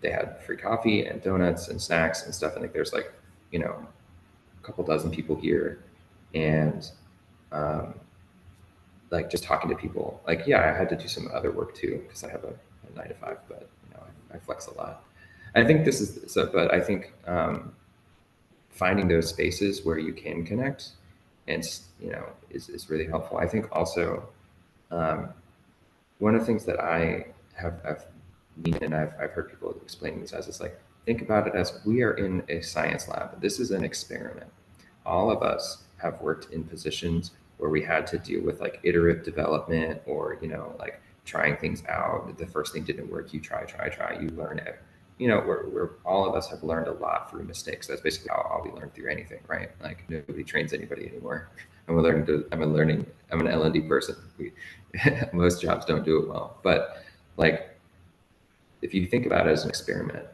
they had free coffee and donuts and snacks and stuff. And like there's like, a couple dozen people here. And um, like just talking to people. Like, yeah, I had to do some other work too because I have a 9 to 5, but I flex a lot. I think this is so, but I think finding those spaces where you can connect and is really helpful. I think also um, one of the things that I've mean and I've heard people explaining this as is like think about it as we are in a science lab. This is an experiment. All of us have worked in positions where we had to deal with like iterative development or like trying things out. The first thing didn't work. You try, you learn it. We're all of us have learned a lot through mistakes. That's basically how we learn through anything, right? Like nobody trains anybody anymore. I'm an L&D person. Most jobs don't do it well, but like if you think about it as an experiment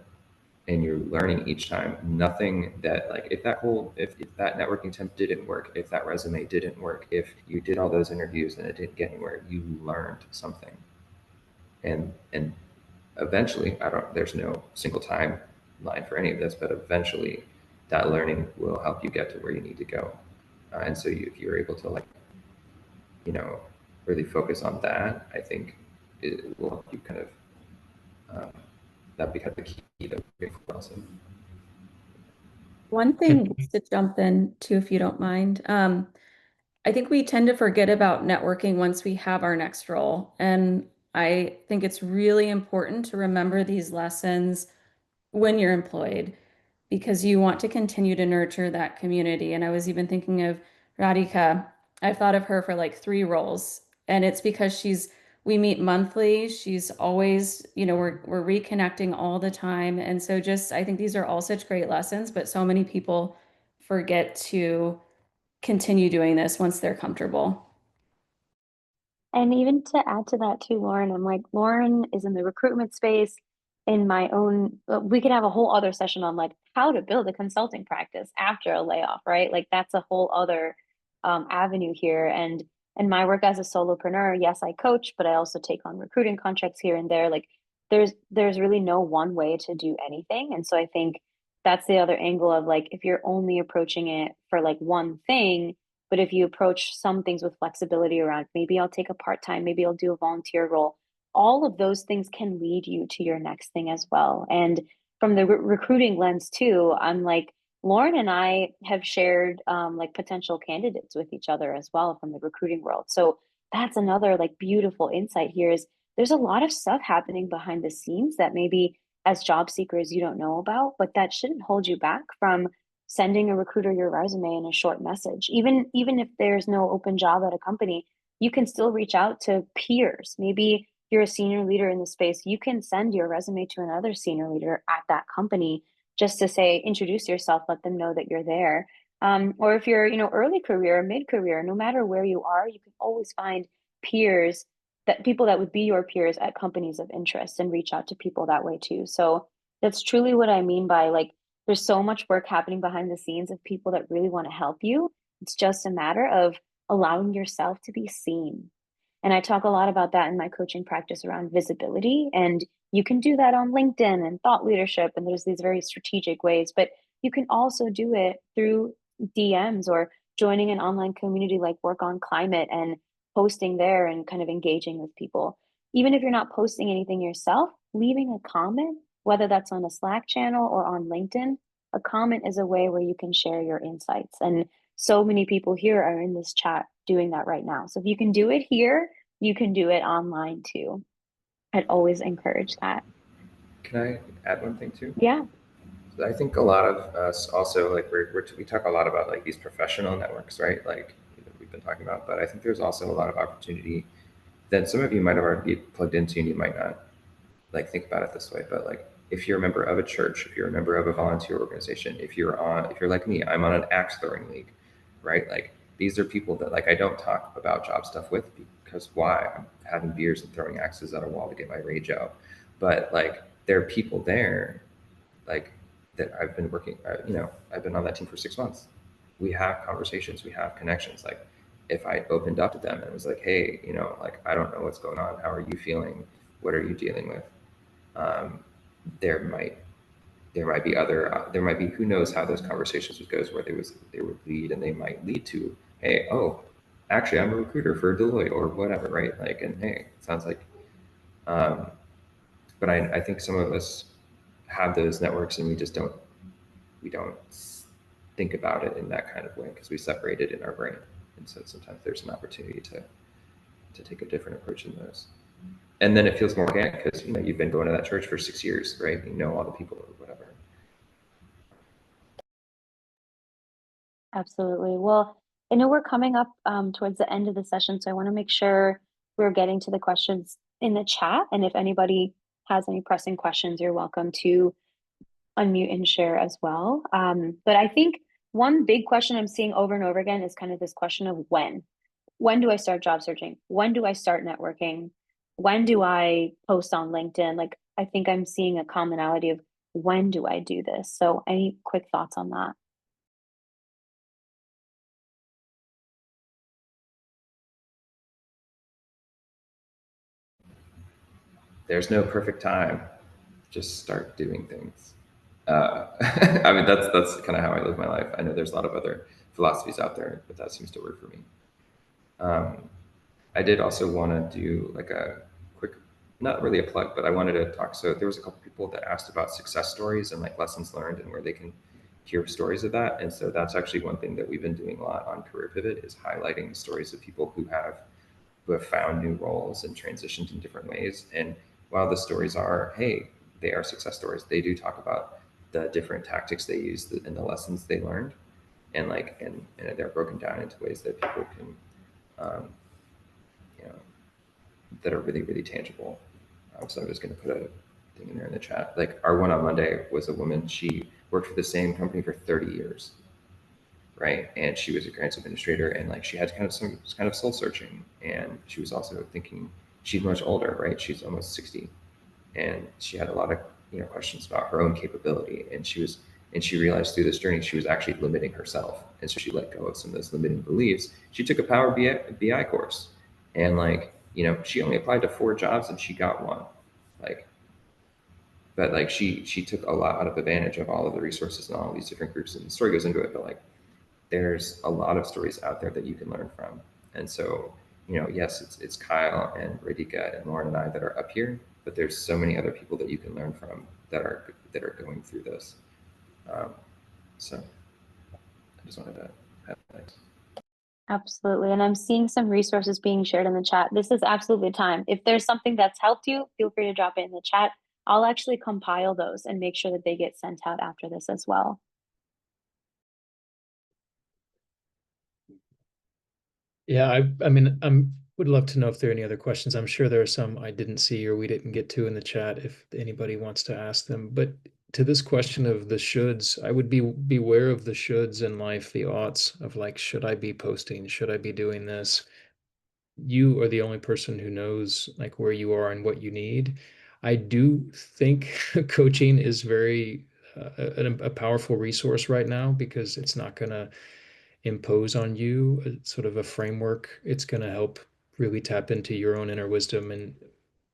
and you're learning each time, nothing that like if that networking temp didn't work, if that resume didn't work, if you did all those interviews and it didn't get anywhere, you learned something. And eventually, there's no single timeline for any of this, but eventually that learning will help you get to where you need to go. And so if you're able to really focus on that, I think it will help you kind of that becomes the key to also. One thing to jump in too, if you don't mind. I think we tend to forget about networking once we have our next role. And I think it's really important to remember these lessons when you're employed because you want to continue to nurture that community. And I was even thinking of Radhika. I've thought of her for like 3 roles, and it's because we meet monthly. She's always, we're reconnecting all the time. And so just I think these are all such great lessons, but so many people forget to continue doing this once they're comfortable. And even to add to that too, Lauren, I'm like, Lauren is in the recruitment space. In my own, we could have a whole other session on like how to build a consulting practice after a layoff, right? Like that's a whole other avenue here. And my work as a solopreneur, yes, I coach, but I also take on recruiting contracts here and there. Like there's really no one way to do anything. And so I think that's the other angle of like if you're only approaching it for like one thing, but if you approach some things with flexibility around, maybe I'll take a part-time, maybe I'll do a volunteer role, all of those things can lead you to your next thing as well. And from the recruiting lens too, I'm like, Lauren and I have shared like potential candidates with each other as well from the recruiting world. So that's another like beautiful insight here is there's a lot of stuff happening behind the scenes that maybe as job seekers you don't know about, but that shouldn't hold you back from sending a recruiter your resume in a short message. Even if there's no open job at a company, you can still reach out to peers. Maybe you're a senior leader in the space, you can send your resume to another senior leader at that company just to say, introduce yourself, let them know that you're there. Or if you're, early career, mid career, no matter where you are, you can always find peers that people that would be your peers at companies of interest and reach out to people that way too. So that's truly what I mean by like there's so much work happening behind the scenes of people that really want to help you. It's just a matter of allowing yourself to be seen. And I talk a lot about that in my coaching practice around visibility. And you can do that on LinkedIn and thought leadership. And there's these very strategic ways, but you can also do it through DMs or joining an online community like Work on Climate and posting there and kind of engaging with people. Even if you're not posting anything yourself, leaving a comment, whether that's on a Slack channel or on LinkedIn, a comment is a way where you can share your insights. And so many people here are in this chat doing that right now. So if you can do it here, you can do it online too. I'd always encourage that. Can I add one thing too? Yeah. I think a lot of us also like we talk a lot about like these professional networks, right? Like we've been talking about, but I think there's also a lot of opportunity that some of you might have already be plugged into and you might not like think about it this way, but like if you're a member of a church, if you're a member of a volunteer organization, if you're like me, I'm on an axe throwing league, right? Like these are people that like I don't talk about job stuff with because why? I'm having beers and throwing axes at a wall to get my rage out. But like there are people there like that I've been working, I've been on that team for 6 months. We have conversations, we have connections. Like if I opened up to them and was like, hey, you know, like, I don't know what's going on. How are you feeling? What are you dealing with? Um, there might be other there might be, who knows how those conversations would go, where they would lead, and they might lead to, hey, oh, actually I'm a recruiter for Deloitte or whatever, right? Like, and hey, it sounds like um, but I think some of us have those networks and we don't think about it in that kind of way because we separate it in our brain. And so sometimes there's an opportunity to take a different approach in those. And then it feels more organic because, you know, you've been going to that church for 6 years, right? You know all the people or whatever. Absolutely. Well, I know we're coming up towards the end of the session, so I want to make sure we're getting to the questions in the chat. And if anybody has any pressing questions, you're welcome to unmute and share as well. But I think one big question I'm seeing over and over again is kind of this question of when. When do I start job searching? When do I start networking? When do I post on LinkedIn? Like, I think I'm seeing a commonality of when do I do this? So any quick thoughts on that? There's no perfect time. Just start doing things. I mean, that's kind of how I live my life. I know there's a lot of other philosophies out there, but that seems to work for me. Um, I did also want to do like a quick, not really a plug, but I wanted to talk. So there was a couple people that asked about success stories and like lessons learned and where they can hear stories of that. And so that's actually one thing that we've been doing a lot on Career Pivot, is highlighting stories of people who have found new roles and transitioned in different ways. And while the stories are, hey, they are success stories, they do talk about the different tactics they used and the lessons they learned. And like, and they're broken down into ways that people can, um, you know, that are really, really tangible. So I'm just going to put a thing in there in the chat. Like, our one on Monday was a woman. She worked for the same company for 30 years, right? And she was a grants administrator, and like she had some kind of soul searching, and she was also thinking, she's much older, right? She's almost 60, and she had a lot of, you know, questions about her own capability, and she realized through this journey she was actually limiting herself, and so she let go of some of those limiting beliefs. She took a Power BI course, and like, you know, she only applied to 4 jobs and she got one, like, but like she took a lot of advantage of all of the resources and all of these different groups, and the story goes into it, but like, there's a lot of stories out there that you can learn from. And so, you know, yes, it's Kyle and Radhika and Lauren and I that are up here, but there's so many other people that you can learn from that are going through this. So I just wanted to highlight. Absolutely. And I'm seeing some resources being shared in the chat. This is absolutely time. If there's something that's helped you, feel free to drop it in the chat. I'll actually compile those and make sure that they get sent out after this as well. Yeah, I mean, would love to know if there are any other questions. I'm sure there are some I didn't see or we didn't get to in the chat if anybody wants to ask them. But to this question of the shoulds, I would beware of the shoulds in life, the oughts of like, should I be posting? Should I be doing this? You are the only person who knows like where you are and what you need. I do think coaching is very a powerful resource right now because it's not going to impose on you sort of a framework. It's going to help really tap into your own inner wisdom and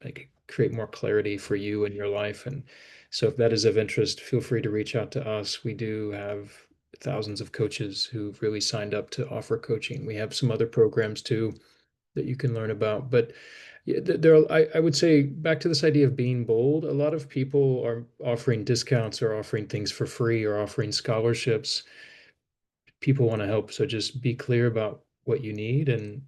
like create more clarity for you and your life. And so if that is of interest, feel free to reach out to us. We do have thousands of coaches who've really signed up to offer coaching. We have some other programs too that you can learn about. But yeah, I would say back to this idea of being bold. A lot of people are offering discounts or offering things for free or offering scholarships. People want to help, so just be clear about what you need and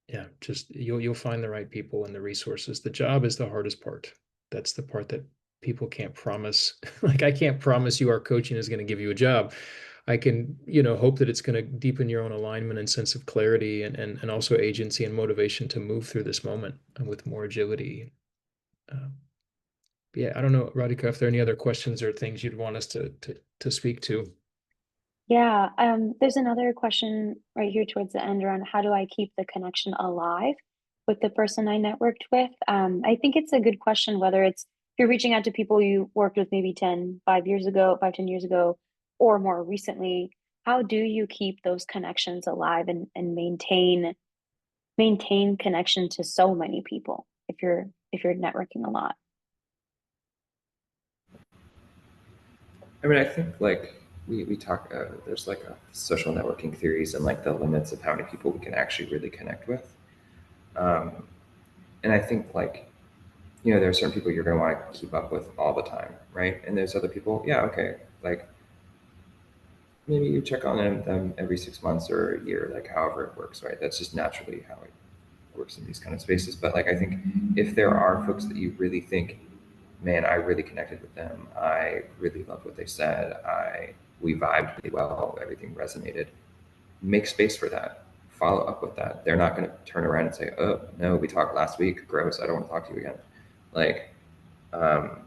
yeah, just you'll find the right people and the resources. The job is the hardest part. That's the part that people can't promise. Like I can't promise you our coaching is going to give you a job. I can, hope that it's going to deepen your own alignment and sense of clarity and also agency and motivation to move through this moment and with more agility. Uh, yeah, I don't know, Radhika, if there are any other questions or things you'd want us to speak to. Yeah, there's another question right here towards the end around how do I keep the connection alive with the person I networked with? I think it's a good question, whether it's if you're reaching out to people you worked with maybe 10 years ago, 5, 10 years ago, or more recently. how do you keep those connections alive and maintain connection to so many people if you're networking a lot? I mean, I think like we talk, there's like a social networking theories and like the limits of how many people we can actually really connect with. Um, and I think like, there are certain people you're going to want to keep up with all the time, right? And there's other people, yeah, okay, like maybe you check on them every 6 months or a year, like however it works, right? That's just naturally how it works in these kind of spaces. But like, I think if there are folks that you really think, man, I really connected with them. I really loved what they said. We vibed really well. Everything resonated. Make space for that. Follow up with that. They're not going to turn around and say, "Oh no, we talked last week. Gross. I don't want to talk to you again." Like, um,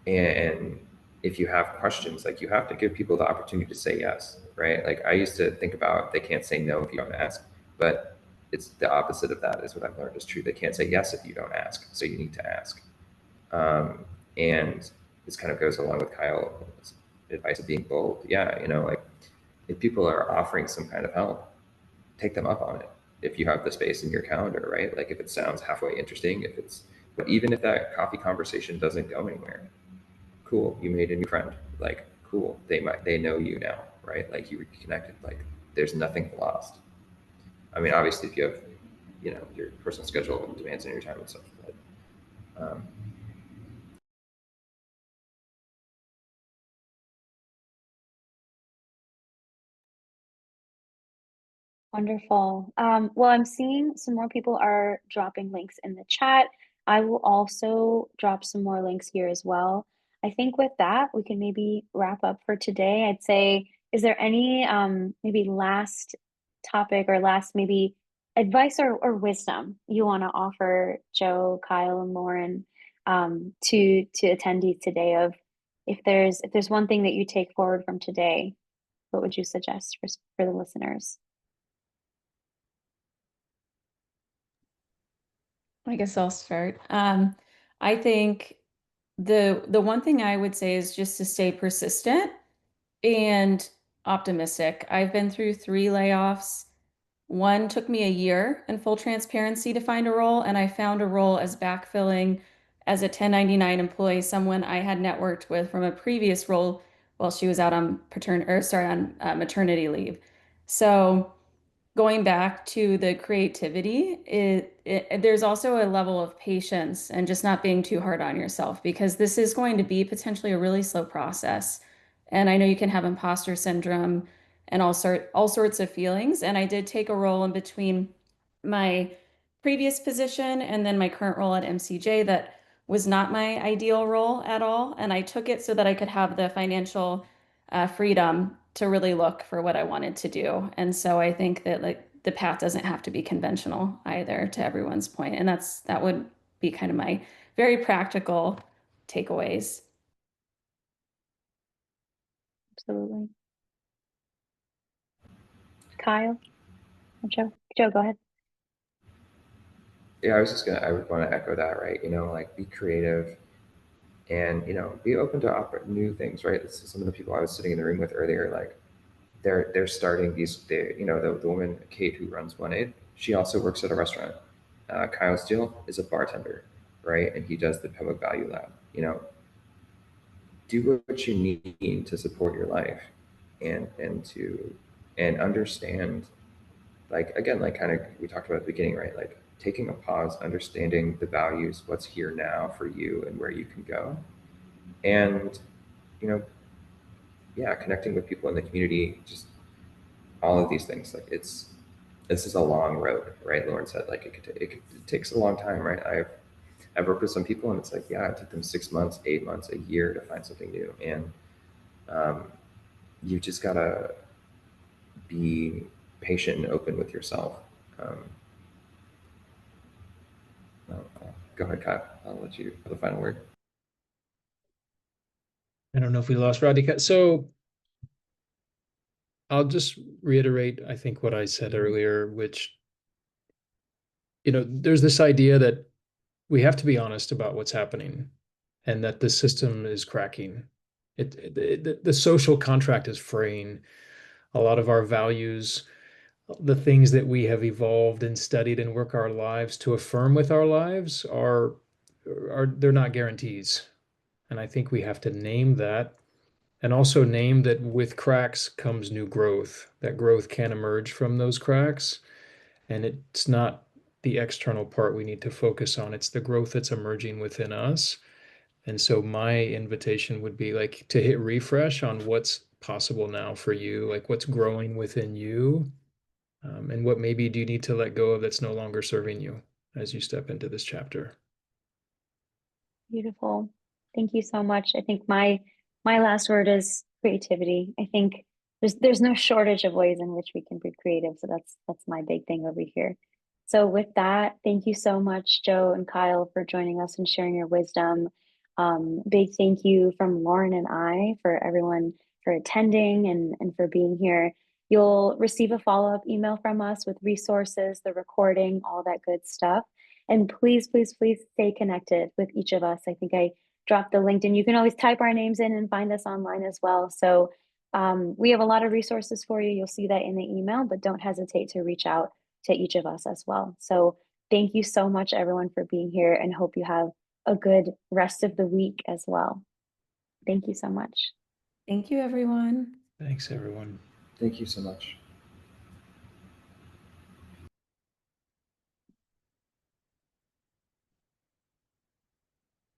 and if you have questions, like you have to give people the opportunity to say yes, right? Like I used to think about they can't say no if you don't ask, but it's the opposite of that is what I've learned is true. They can't say yes if you don't ask, so you need to ask. And this kind of goes along with Kyle's advice of being bold. Yeah, like if people are offering some kind of help, take them up on it. If you have the space in your calendar, right? Like if it sounds halfway interesting, but even if that coffee conversation doesn't go anywhere, cool, you made a new friend. Like, cool, they know you now, right? Like you reconnected. Like there's nothing lost. I mean, obviously, if you have, your personal schedule demands on your time and stuff, but Wonderful. Well, I'm seeing some more people are dropping links in the chat. I will also drop some more links here as well. I think with that, we can maybe wrap up for today. I'd say, is there any maybe last topic or last maybe advice or wisdom you want to offer Joe, Kyle, and Lauren to attendees today of if there's one thing that you take forward from today, what would you suggest for the listeners? I guess I'll start. I think the one thing I would say is just to stay persistent and optimistic. I've been through 3 layoffs. One took me a year in full transparency to find a role, and I found a role as backfilling as a 1099 employee, someone I had networked with from a previous role while she was out on maternity leave. So going back to the creativity, there's also a level of patience and just not being too hard on yourself because this is going to be potentially a really slow process. And I know you can have imposter syndrome and all sorts of feelings. And I did take a role in between my previous position and then my current role at MCJ that was not my ideal role at all. And I took it so that I could have the financial freedom to really look for what I wanted to do. And so I think that like the path doesn't have to be conventional either to everyone's point. And that would be kind of my very practical takeaways. Absolutely. Kyle or Joe? Joe, go ahead. yeah, I would want to echo that, right? Like be creative and, be open to new things, right? This is some of the people I was sitting in the room with earlier, like they're starting the woman, Kate, who runs One Aid, she also works at a restaurant. Kyle Steele is a bartender, right? And he does the public value lab, do what you need to support your life and understand, like again, like kind of we talked about at the beginning, right? Like taking a pause, understanding the values, what's here now for you and where you can go. And, you know, yeah, connecting with people in the community, just all of these things. Like this is a long road, right? Lauren said, like it takes a long time, right? I've worked with some people and it's like, yeah, it took them 6 months, 8 months, a year to find something new. And um, you just gotta be patient and open with yourself. Um, Go ahead, Kyle. I'll let you have the final word. I don't know if we lost Radhika. So I'll just reiterate, I think, what I said earlier, which, there's this idea that we have to be honest about what's happening and that the system is cracking. The social contract is fraying. A lot of our values, the things that we have evolved and studied and work our lives to affirm with our lives are they're not guarantees. And I think we have to name that and also name that with cracks comes new growth. That growth can emerge from those cracks. And it's not the external part we need to focus on. It's the growth that's emerging within us. And so my invitation would be like to hit refresh on what's possible now for you, like what's growing within you, and what maybe do you need to let go of that's no longer serving you as you step into this chapter. Beautiful. Thank you so much. I think my last word is creativity. I think there's no shortage of ways in which we can be creative. So that's my big thing over here. So with that, thank you so much, Joe and Kyle, for joining us and sharing your wisdom. Big thank you from Lauren and I for everyone for attending and for being here. You'll receive a follow-up email from us with resources, the recording, all that good stuff. And please, please, please stay connected with each of us. I think I dropped the LinkedIn. You can always type our names in and find us online as well. So we have a lot of resources for you. You'll see that in the email, but don't hesitate to reach out to each of us as well. So thank you so much, everyone, for being here, and hope you have a good rest of the week as well. Thank you so much. Thank you, everyone. Thanks, everyone. Thank you so much.